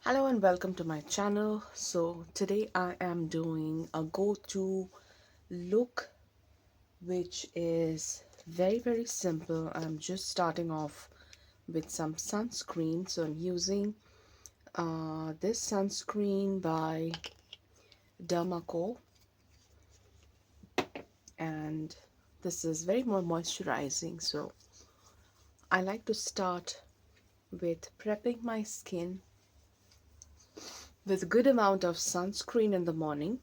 Hello and welcome to my channel. So today I am doing a go-to look which is very simple. I'm just starting off with some sunscreen. So I'm using this sunscreen by DermaCo, and this is very more moisturizing. So I like to start with prepping my skin with a good amount of sunscreen in the morning.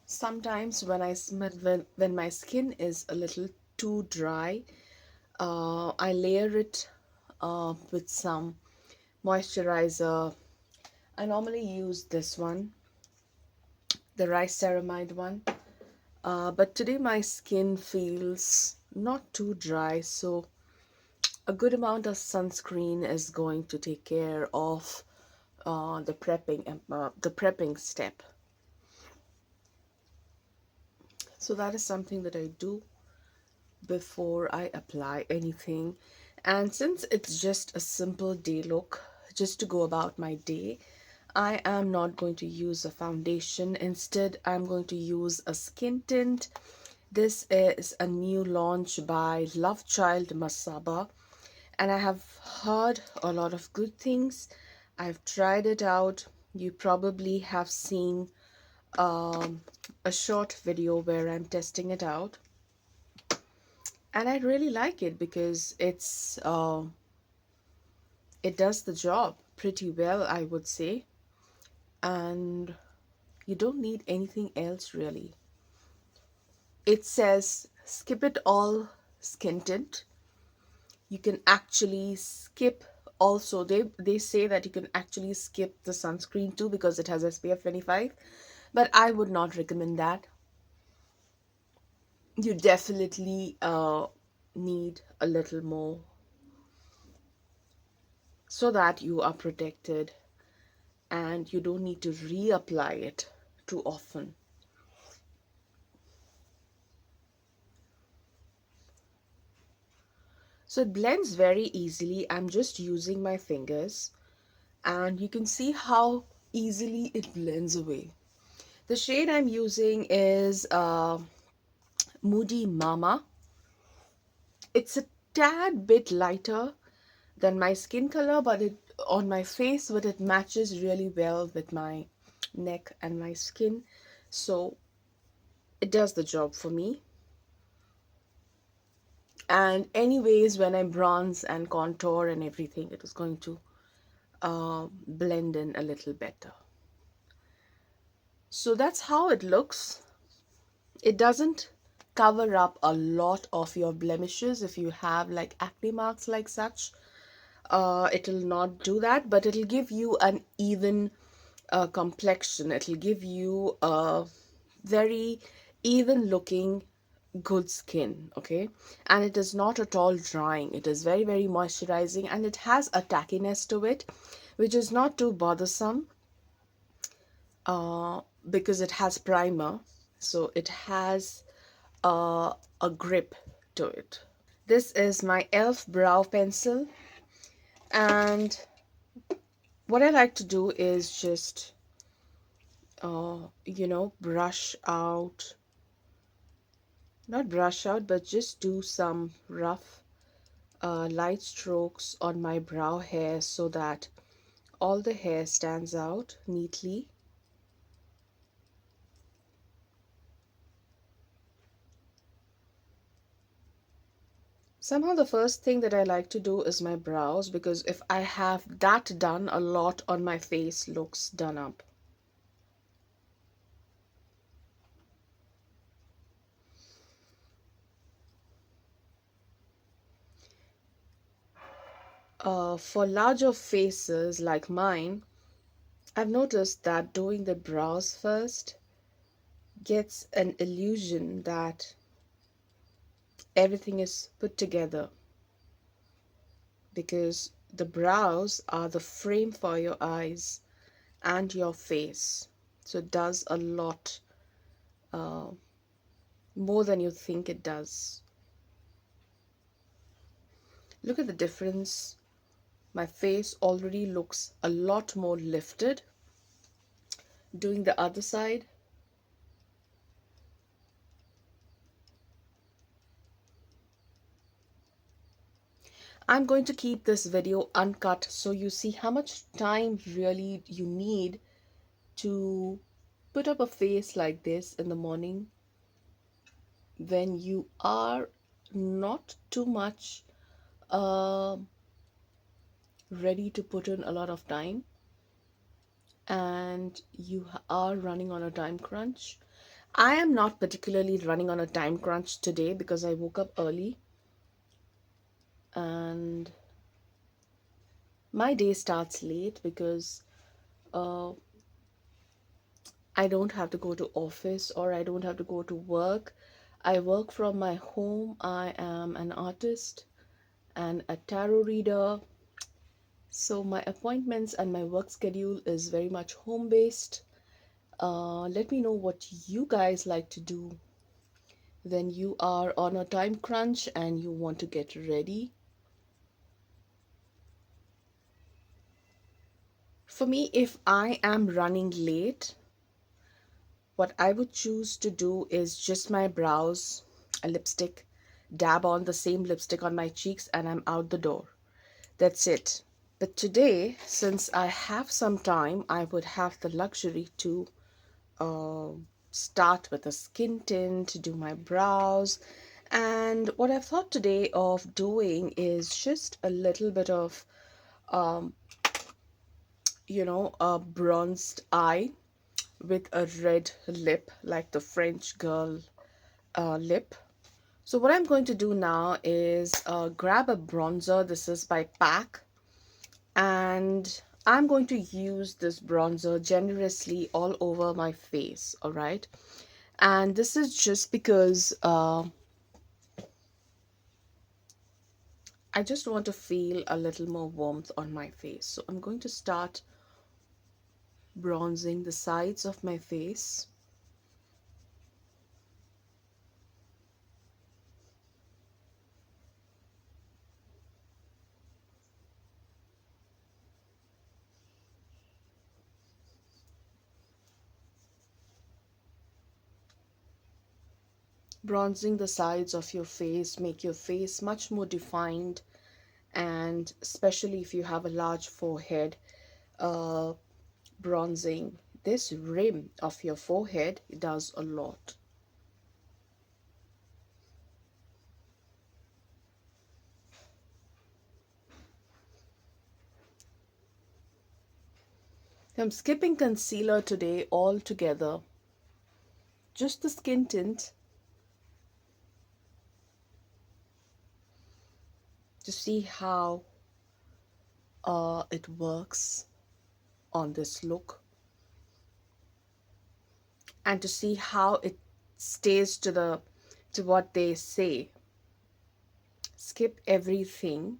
Sometimes when when my skin is a little too dry, I layer it with some moisturizer. I normally use this one, the rice ceramide one. But today my skin feels not too dry, so a good amount of sunscreen is going to take care of the prepping step. So that is something that I do before I apply anything. And since it's just a simple day look, just to go about my day, I am not going to use a foundation. Instead, I'm going to use a skin tint. This is a new launch by Lovechild Masaba, and I have heard a lot of good things. I've tried it out. You probably have seen um, a short video where I'm testing it out, and I really like it because it does the job pretty well, I would say, and you don't need anything else really. It says skip it all skin tint. You can actually skip, also they say that you can actually skip the sunscreen too because it has SPF 25, but I would not recommend that. You definitely need a little more so that you are protected and you don't need to reapply it too often. So it blends very easily. I'm just using my fingers and you can see how easily it blends away. The shade I'm using is Moody Mama. It's a tad bit lighter than my skin color, but it on my face, but it matches really well with my neck and my skin. So it does the job for me. And anyways, when I bronze and contour and everything, it is going to blend in a little better. So that's how it looks. It doesn't cover up a lot of your blemishes. If you have like acne marks like such, it'll not do that, but it'll give you an even complexion. It'll give you a very even looking good skin, okay? And it is not at all drying. It is very moisturizing, and it has a tackiness to it which is not too bothersome because it has primer, so it has a grip to it. This is my e.l.f. brow pencil, and what I like to do is just brush out, not brush out, but just do some rough light strokes on my brow hair so that all the hair stands out neatly. Somehow the first thing that I like to do is my brows, because if I have that done, a lot on my face looks done up. For larger faces like mine, I've noticed that doing the brows first gets an illusion that everything is put together, because the brows are the frame for your eyes and your face. So it does a lot uh, more than you think it does. Look at the difference. My face already looks a lot more lifted. Doing the other side. I'm going to keep this video uncut so you see how much time really you need to put up a face like this in the morning when you are not too much uh, ready to put in a lot of time, and you are running on a time crunch. I am not particularly running on a time crunch today because I woke up early and my day starts late because uh, I don't have to go to office or I don't have to go to work. I work from my home. I am an artist and a tarot reader. So my appointments and my work schedule is very much home based. Let me know what you guys like to do when you are on a time crunch and you want to get ready. For me, if I am running late, what I would choose to do is just my brows, a lipstick, dab on the same lipstick on my cheeks, and I'm out the door. That's it. But today, since I have some time, I would have the luxury to uh, start with a skin tint, to do my brows. And what I've thought today of doing is just a little bit of, um, a bronzed eye with a red lip, like the French girl lip. So what I'm going to do now is grab a bronzer. This is by PAC, and I'm going to use this bronzer generously all over my face, all right? And this is just because I just want to feel a little more warmth on my face. So I'm going to start bronzing the sides of my face. Bronzing the sides of your face make your face much more defined, and especially if you have a large forehead, uh, bronzing this rim of your forehead does a lot. I'm skipping concealer today altogether, just the skin tint to see how it works on this look and to see how it stays to what they say. Skip everything.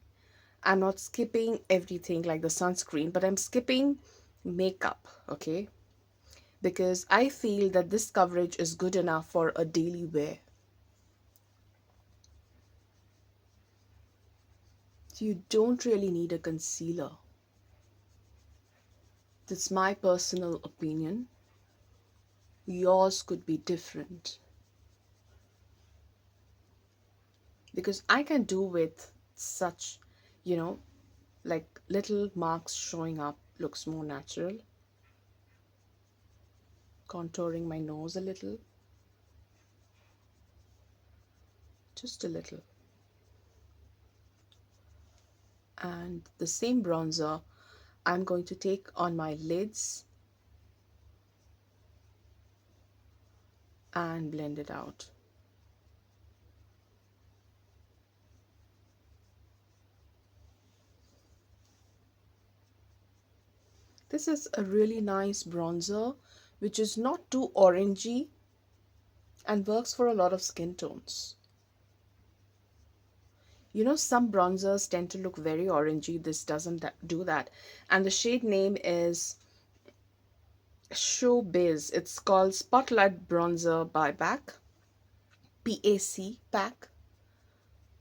I'm not skipping everything like the sunscreen, but I'm skipping makeup, okay? Because I feel that this coverage is good enough for a daily wear. So you don't really need a concealer. That's my personal opinion. Yours could be different. Because I can do with such, you know, like little marks showing up looks more natural. Contouring my nose a little, just a little. And the same bronzer I'm going to take on my lids and blend it out. This is a really nice bronzer which is not too orangey and works for a lot of skin tones. You know, some bronzers tend to look very orangey. This doesn't do that. And the shade name is Showbiz. It's called Spotlight Bronzer by PAC. PAC, PAC.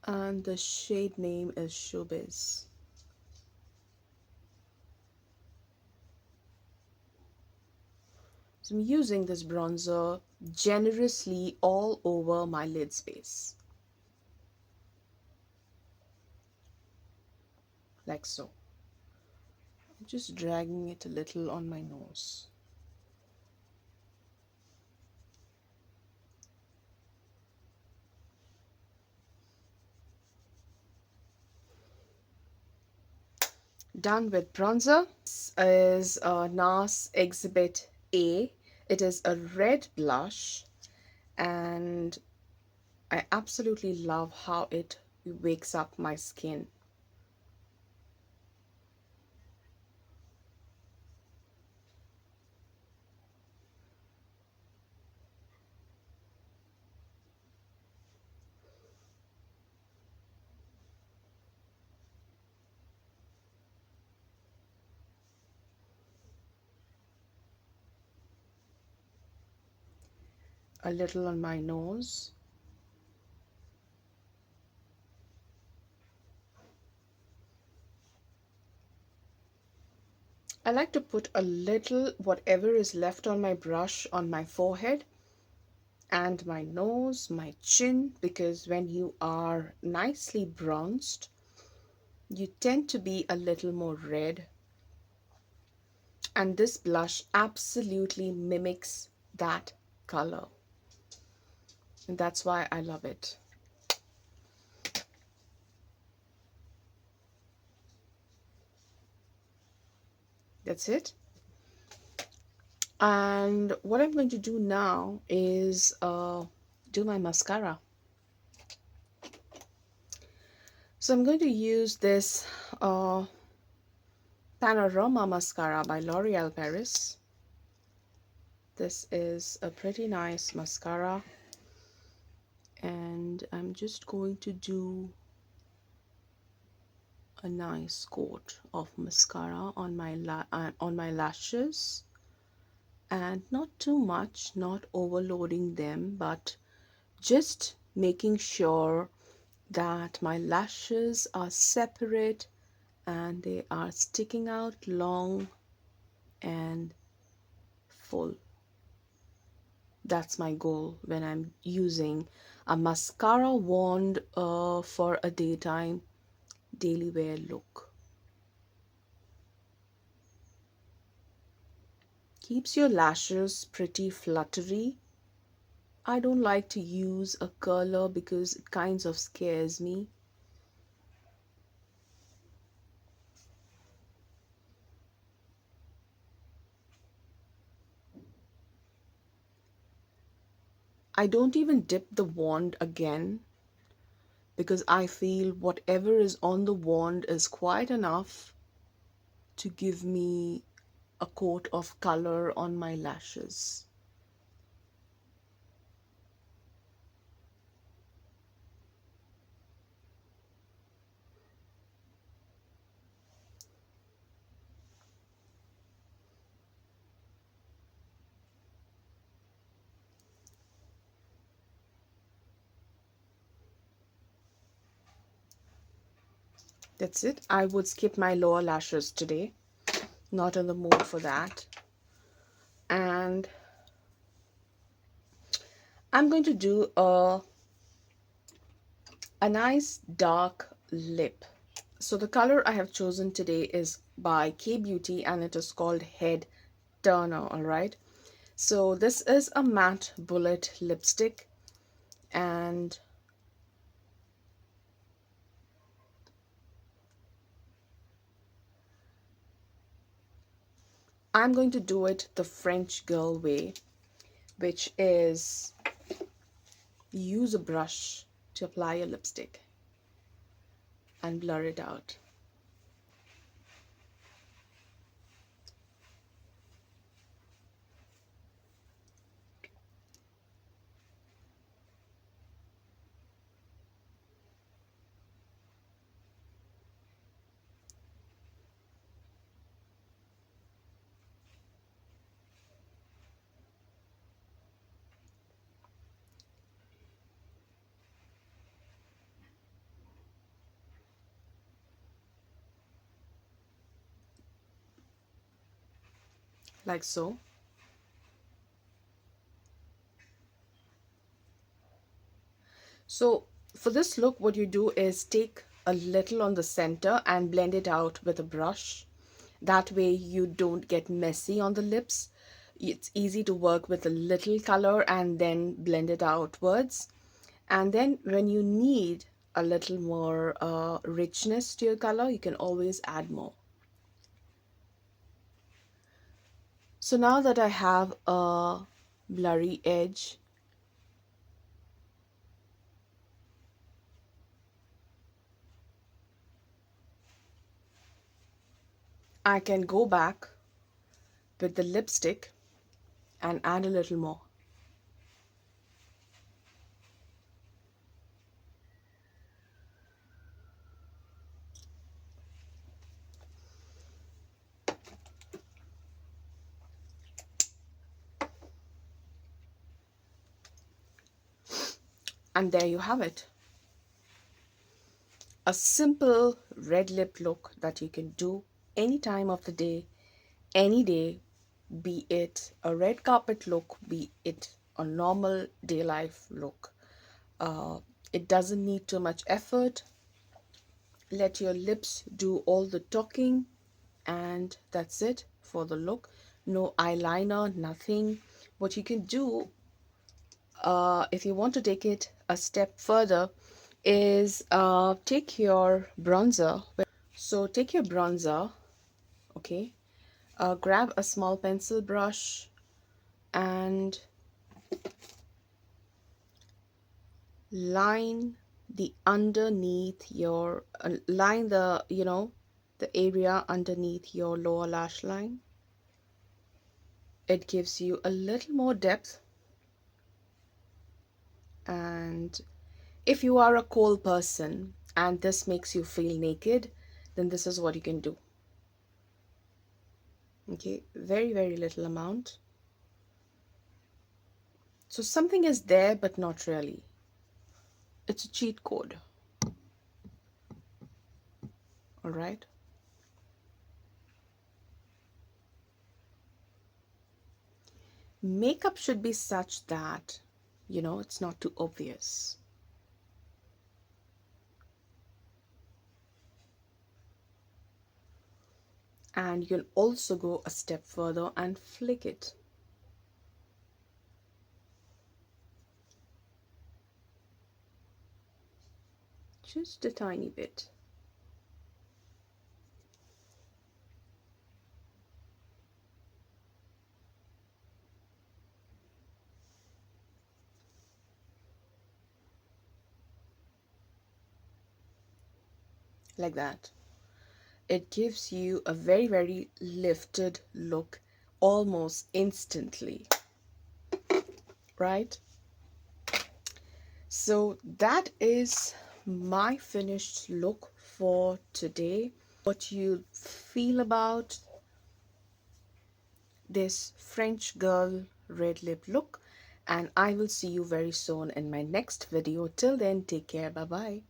And the shade name is Showbiz. So I'm using this bronzer generously all over my lid space. Like so. I'm just dragging it a little on my nose. Done with bronzer. This is NARS Exhibit A. It is a red blush and I absolutely love how it wakes up my skin. A little on my nose. I like to put a little whatever is left on my brush on my forehead and my nose, my chin, because when you are nicely bronzed, you tend to be a little more red. And this blush absolutely mimics that color. And that's why I love it. That's it. And what I'm going to do now is do my mascara. So I'm going to use this Panorama Mascara by L'Oreal Paris. This is a pretty nice mascara. And I'm just going to do a nice coat of mascara on my lashes. And not too much, not overloading them, but just making sure that my lashes are separate and they are sticking out long and full. That's my goal when I'm using a mascara wand for a daytime daily wear look. Keeps your lashes pretty fluttery. I don't like to use a curler because it kind of scares me. I don't even dip the wand again because I feel whatever is on the wand is quite enough to give me a coat of color on my lashes. That's it. I would skip my lower lashes today. Not in the mood for that. And I'm going to do a nice dark lip. So the color I have chosen today is by K Beauty and it is called Head Turner, all right? So this is a matte bullet lipstick and I'm going to do it the French girl way, which is use a brush to apply your lipstick and blur it out. like so. So for this look, what you do is take a little on the center and blend it out with a brush. That way you don't get messy on the lips. It's easy to work with a little color and then blend it outwards. And then when you need a little more richness to your color, you can always add more. So now that I have a blurry edge, I can go back with the lipstick and add a little more. And there you have it. A simple red lip look that you can do any time of the day, any day, be it a red carpet look, be it a normal day life look. Uh, it doesn't need too much effort. Let your lips do all the talking, and that's it for the look. No eyeliner, nothing. What you can do, if you want to take it a step further, is take your bronzer. So take your bronzer, okay, grab a small pencil brush and line the underneath your line the the area underneath your lower lash line. It gives you a little more depth, and if you are a cold person and this makes you feel naked, then this is what you can do. Okay, very little amount. So something is there but not really. It's a cheat code. All right. Makeup should be such that, it's not too obvious. And you'll also go a step further and flick it. Just a tiny bit. Like that. It gives you a very lifted look almost instantly, right? So that is my finished look for today. What you feel about this French girl red lip look, and I will see you very soon in my next video. Till then, take care. Bye bye.